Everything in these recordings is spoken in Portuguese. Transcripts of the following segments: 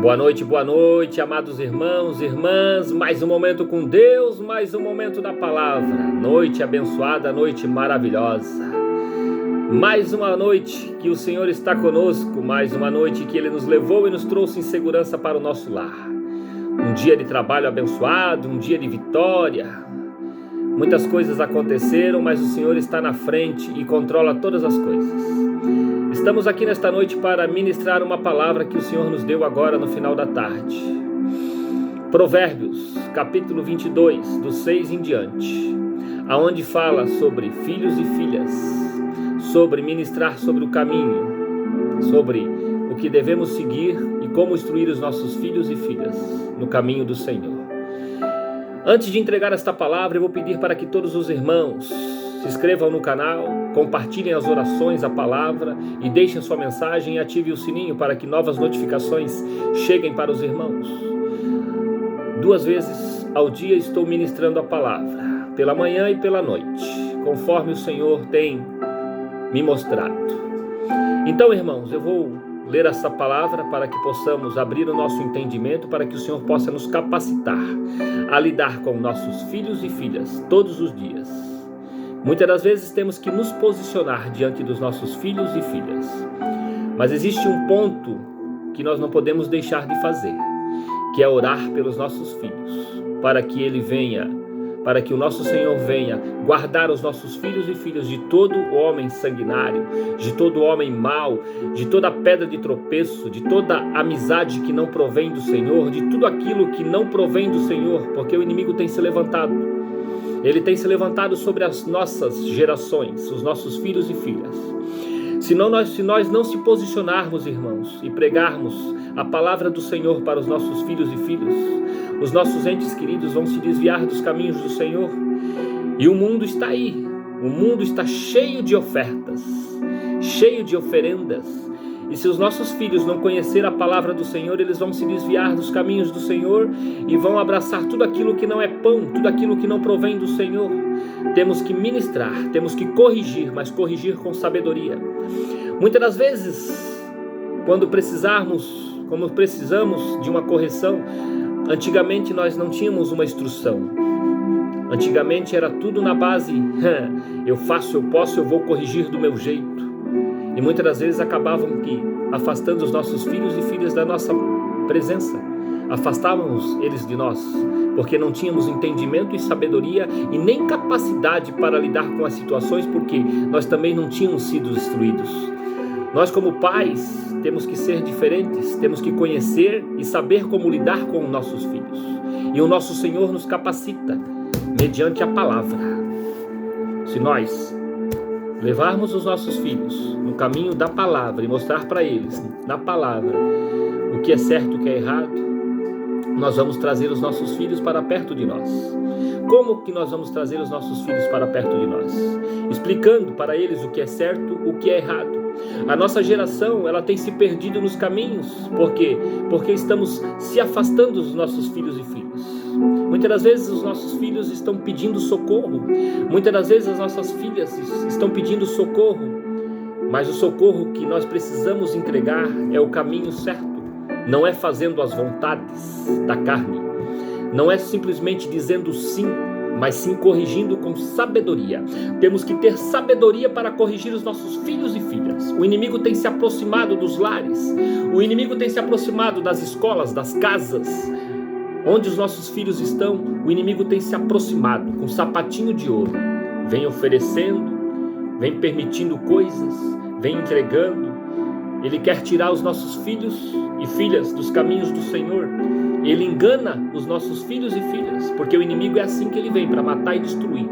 Boa noite, amados irmãos e irmãs. Mais um momento com Deus, mais um momento da palavra. Noite abençoada, noite maravilhosa. Mais uma noite que o Senhor está conosco, mais uma noite que Ele nos levou e nos trouxe em segurança para o nosso lar. Um dia de trabalho abençoado, um dia de vitória. Muitas coisas aconteceram, mas o Senhor está na frente e controla todas as coisas. Estamos aqui nesta noite para ministrar uma palavra que o Senhor nos deu agora no final da tarde. Provérbios, capítulo 22, do 6 em diante, aonde fala sobre filhos e filhas, sobre ministrar sobre o caminho, sobre o que devemos seguir e como instruir os nossos filhos e filhas no caminho do Senhor. Antes de entregar esta palavra, eu vou pedir para que todos os irmãos se inscrevam no canal, compartilhem as orações, a palavra e deixem sua mensagem e ativem o sininho para que novas notificações cheguem para os irmãos. 2 vezes ao dia estou ministrando a palavra, pela manhã e pela noite, conforme o Senhor tem me mostrado. Então, irmãos, eu vou ler essa palavra para que possamos abrir o nosso entendimento, para que o Senhor possa nos capacitar a lidar com nossos filhos e filhas todos os dias. Muitas das vezes temos que nos posicionar diante dos nossos filhos e filhas, mas existe um ponto que nós não podemos deixar de fazer, que é orar pelos nossos filhos, para que o nosso Senhor venha guardar os nossos filhos e filhas de todo homem sanguinário, de todo homem mau, de toda pedra de tropeço, de toda amizade que não provém do Senhor, de tudo aquilo que não provém do Senhor, porque o inimigo tem se levantado. Ele tem se levantado sobre as nossas gerações, os nossos filhos e filhas. Se nós não se posicionarmos, irmãos, e pregarmos a palavra do Senhor para os nossos filhos e filhas, os nossos entes queridos vão se desviar dos caminhos do Senhor. E o mundo está aí, o mundo está cheio de ofertas, cheio de oferendas. E se os nossos filhos não conhecer a palavra do Senhor, eles vão se desviar dos caminhos do Senhor e vão abraçar tudo aquilo que não é pão, tudo aquilo que não provém do Senhor. Temos que ministrar, temos que corrigir, mas corrigir com sabedoria. Muitas das vezes, quando precisamos de uma correção, antigamente nós não tínhamos uma instrução. Antigamente era tudo na base, eu faço, eu posso, eu vou corrigir do meu jeito. E muitas das vezes acabavam afastando os nossos filhos e filhas da nossa presença. Afastávamos eles de nós, porque não tínhamos entendimento e sabedoria e nem capacidade para lidar com as situações, porque nós também não tínhamos sido instruídos. Nós, como pais, temos que ser diferentes, temos que conhecer e saber como lidar com os nossos filhos. E o nosso Senhor nos capacita mediante a palavra. Se nós levarmos os nossos filhos no caminho da palavra e mostrar para eles, na palavra, o que é certo e o que é errado, nós vamos trazer os nossos filhos para perto de nós. Como que nós vamos trazer os nossos filhos para perto de nós? Explicando para eles o que é certo, o que é errado. A nossa geração, ela tem se perdido nos caminhos. Por quê? Porque estamos se afastando dos nossos filhos e filhas. Muitas das vezes os nossos filhos estão pedindo socorro. Muitas das vezes as nossas filhas estão pedindo socorro. Mas o socorro que nós precisamos entregar é o caminho certo. Não é fazendo as vontades da carne. Não é simplesmente dizendo sim, mas sim corrigindo com sabedoria. Temos que ter sabedoria para corrigir os nossos filhos e filhas. O inimigo tem se aproximado dos lares. O inimigo tem se aproximado das escolas, das casas. Onde os nossos filhos estão, o inimigo tem se aproximado com sapatinho de ouro. Vem oferecendo, vem permitindo coisas, vem entregando. Ele quer tirar os nossos filhos e filhas dos caminhos do Senhor. Ele engana os nossos filhos e filhas, porque o inimigo é assim que ele vem, para matar e destruir.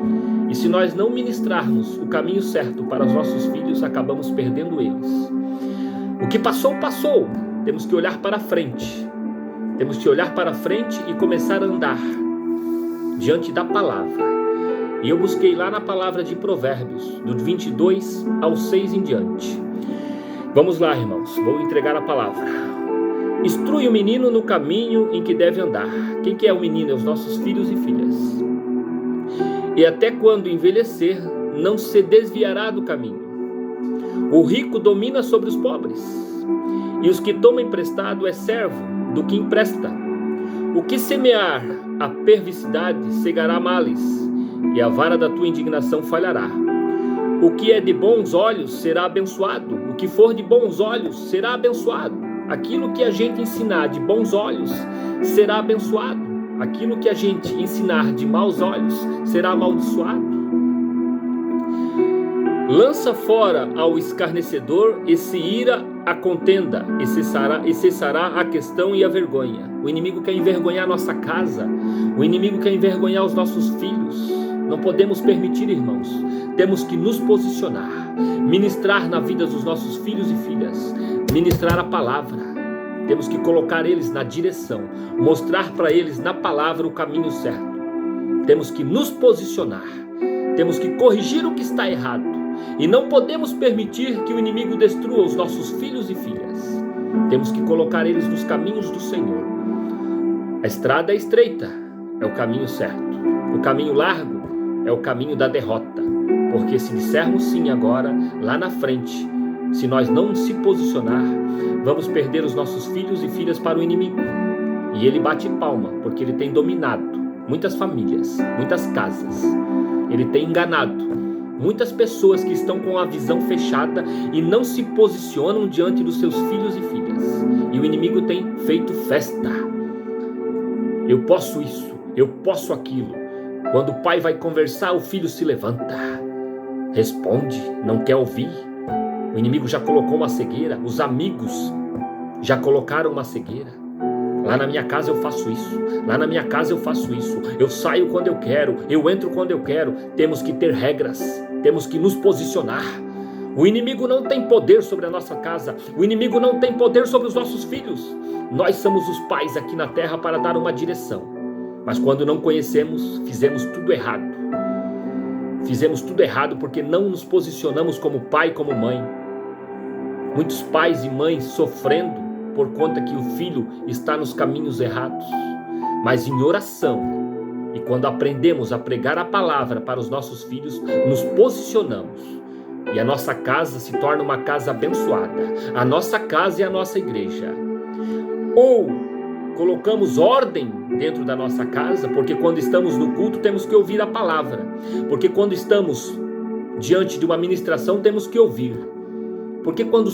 E se nós não ministrarmos o caminho certo para os nossos filhos, acabamos perdendo eles. O que passou, passou. Temos que olhar para frente. Temos que olhar para frente e começar a andar diante da palavra. E eu busquei lá na palavra de Provérbios, do 22 ao 6 em diante. Vamos lá, irmãos, vou entregar a palavra. Instrui o menino no caminho em que deve andar. Quem que é o menino? É os nossos filhos e filhas. E até quando envelhecer, não se desviará do caminho. O rico domina sobre os pobres, e os que tomam emprestado é servo do que empresta. O que semear a perversidade cegará males, e a vara da tua indignação falhará. O que é de bons olhos será abençoado, o que for de bons olhos será abençoado. Aquilo que a gente ensinar de bons olhos será abençoado, aquilo que a gente ensinar de maus olhos será amaldiçoado. Lança fora ao escarnecedor e se ira a contenda, e cessará a questão e a vergonha. O inimigo quer envergonhar nossa casa, o inimigo quer envergonhar os nossos filhos. Não podemos permitir, irmãos. Temos que nos posicionar, ministrar na vida dos nossos filhos e filhas, ministrar a palavra. Temos que colocar eles na direção, mostrar para eles na palavra o caminho certo. Temos que nos posicionar, temos que corrigir o que está errado. E não podemos permitir que o inimigo destrua os nossos filhos e filhas. Temos que colocar eles nos caminhos do Senhor. A estrada é estreita, é o caminho certo. O caminho largo é o caminho da derrota. Porque se dissermos sim agora, lá na frente, se nós não se posicionar, vamos perder os nossos filhos e filhas para o inimigo. E ele bate palma, porque ele tem dominado muitas famílias, muitas casas. Ele tem enganado muitas pessoas que estão com a visão fechada e não se posicionam diante dos seus filhos e filhas. E o inimigo tem feito festa. Eu posso isso, eu posso aquilo. Quando o pai vai conversar, o filho se levanta, responde, não quer ouvir. O inimigo já colocou uma cegueira, os amigos já colocaram uma cegueira. Lá na minha casa eu faço isso, lá na minha casa eu faço isso, eu saio quando eu quero, eu entro quando eu quero. Temos que ter regras, temos que nos posicionar. O inimigo não tem poder sobre a nossa casa, o inimigo não tem poder sobre os nossos filhos. Nós somos os pais aqui na terra para dar uma direção, mas quando não conhecemos, fizemos tudo errado. Fizemos tudo errado porque não nos posicionamos como pai, como mãe. Muitos pais e mães sofrendo por conta que o filho está nos caminhos errados, mas em oração, e quando aprendemos a pregar a palavra para os nossos filhos, nos posicionamos, e a nossa casa se torna uma casa abençoada, a nossa casa é a nossa igreja. Ou colocamos ordem dentro da nossa casa, porque quando estamos no culto temos que ouvir a palavra, porque quando estamos diante de uma ministração temos que ouvir. Porque quando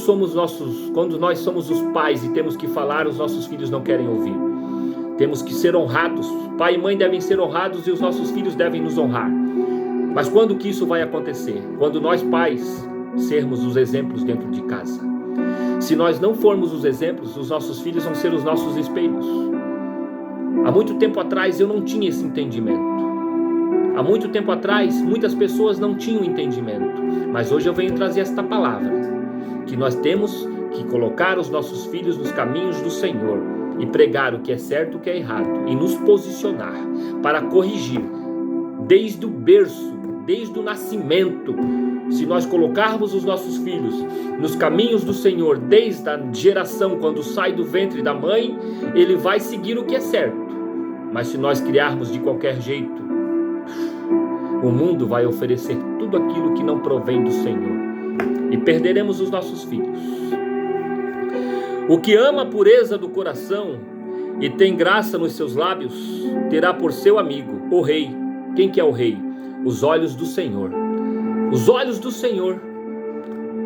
nós somos os pais e temos que falar, os nossos filhos não querem ouvir. Temos que ser honrados. Pai e mãe devem ser honrados e os nossos filhos devem nos honrar. Mas quando que isso vai acontecer? Quando nós pais sermos os exemplos dentro de casa. Se nós não formos os exemplos, os nossos filhos vão ser os nossos espelhos. Há muito tempo atrás eu não tinha esse entendimento. Há muito tempo atrás muitas pessoas não tinham entendimento. Mas hoje eu venho trazer esta palavra. Que nós temos que colocar os nossos filhos nos caminhos do Senhor e pregar o que é certo e o que é errado e nos posicionar para corrigir desde o berço, desde o nascimento. Se nós colocarmos os nossos filhos nos caminhos do Senhor desde a geração quando sai do ventre da mãe, ele vai seguir o que é certo. Mas se nós criarmos de qualquer jeito, o mundo vai oferecer tudo aquilo que não provém do Senhor. E perderemos os nossos filhos. O que ama a pureza do coração e tem graça nos seus lábios, terá por seu amigo o rei. Quem que é o rei? Os olhos do Senhor. Os olhos do Senhor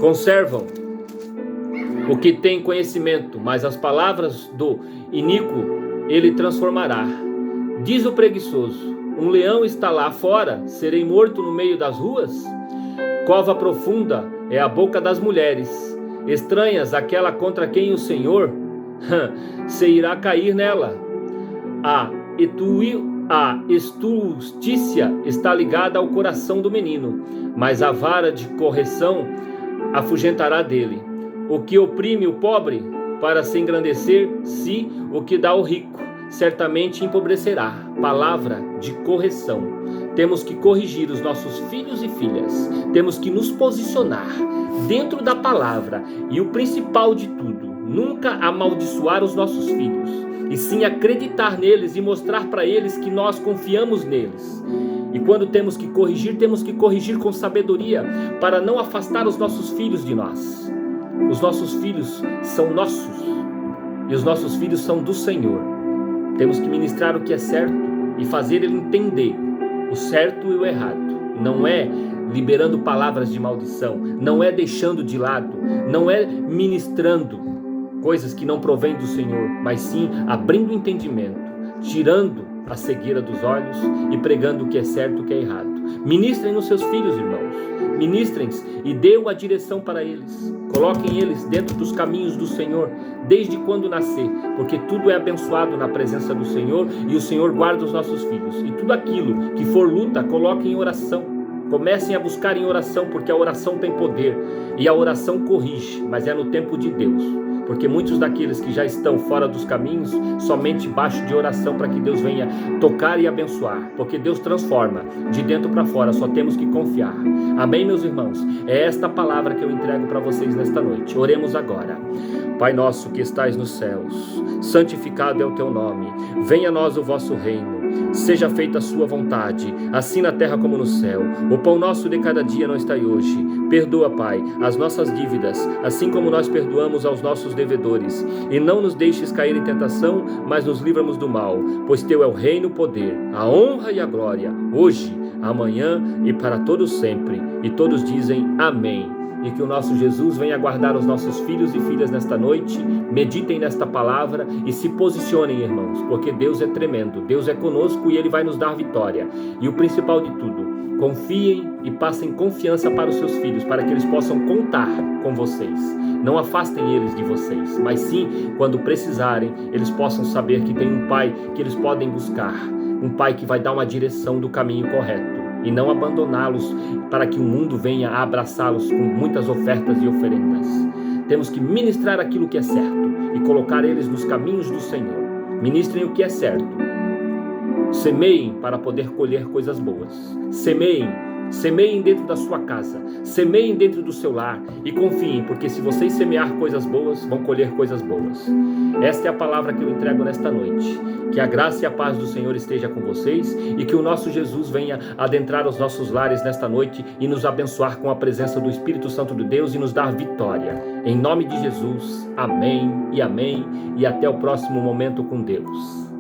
conservam o que tem conhecimento, mas as palavras do iníquo ele transformará. Diz o preguiçoso: um leão está lá fora, serei morto no meio das ruas? Cova profunda é a boca das mulheres, estranhas aquela contra quem o Senhor se irá cair nela. A estultícia está ligada ao coração do menino, mas a vara de correção afugentará dele. O que oprime o pobre para se engrandecer-se, o que dá ao rico, certamente empobrecerá. Palavra de correção. Temos que corrigir os nossos filhos e filhas. Temos que nos posicionar dentro da palavra. E o principal de tudo, nunca amaldiçoar os nossos filhos, e sim acreditar neles e mostrar para eles que nós confiamos neles. E quando temos que corrigir com sabedoria, para não afastar os nossos filhos de nós. Os nossos filhos são nossos e os nossos filhos são do Senhor. Temos que ministrar o que é certo e fazer ele entender o certo e o errado. Não é liberando palavras de maldição, não é deixando de lado, não é ministrando coisas que não provêm do Senhor, mas sim abrindo o entendimento, tirando a cegueira dos olhos e pregando o que é certo e o que é errado. Ministrem nos seus filhos, irmãos. Ministrem-os e dê a direção para eles. Coloquem eles dentro dos caminhos do Senhor, desde quando nascer, porque tudo é abençoado na presença do Senhor e o Senhor guarda os nossos filhos. E tudo aquilo que for luta, coloquem em oração. Comecem a buscar em oração, porque a oração tem poder e a oração corrige, mas é no tempo de Deus. Porque muitos daqueles que já estão fora dos caminhos, somente baixo de oração para que Deus venha tocar e abençoar. Porque Deus transforma de dentro para fora, só temos que confiar. Amém, meus irmãos? É esta palavra que eu entrego para vocês nesta noite. Oremos agora. Pai nosso que estais nos céus, santificado é o teu nome. Venha a nós o vosso reino. Seja feita a sua vontade, assim na terra como no céu. O pão nosso de cada dia nos dai hoje. Perdoa, Pai, as nossas dívidas, assim como nós perdoamos aos nossos devedores. E não nos deixes cair em tentação, mas nos livra-nos do mal. Pois teu é o reino, o poder, a honra e a glória, hoje, amanhã e para todos sempre. E todos dizem amém. E que o nosso Jesus venha guardar os nossos filhos e filhas nesta noite. Meditem nesta palavra e se posicionem, irmãos, porque Deus é tremendo, Deus é conosco e Ele vai nos dar vitória. E o principal de tudo, confiem e passem confiança para os seus filhos, para que eles possam contar com vocês. Não afastem eles de vocês, mas sim, quando precisarem, eles possam saber que tem um Pai que eles podem buscar, um Pai que vai dar uma direção do caminho correto. E não abandoná-los para que o mundo venha a abraçá-los com muitas ofertas e oferendas. Temos que ministrar aquilo que é certo e colocar eles nos caminhos do Senhor. Ministrem o que é certo. Semeiem para poder colher coisas boas. Semeiem dentro da sua casa, semeiem dentro do seu lar e confiem, porque se vocês semear coisas boas, vão colher coisas boas. Esta é a palavra que eu entrego nesta noite. Que a graça e a paz do Senhor esteja com vocês e que o nosso Jesus venha adentrar os nossos lares nesta noite e nos abençoar com a presença do Espírito Santo de Deus e nos dar vitória. Em nome de Jesus, amém e até o próximo momento com Deus.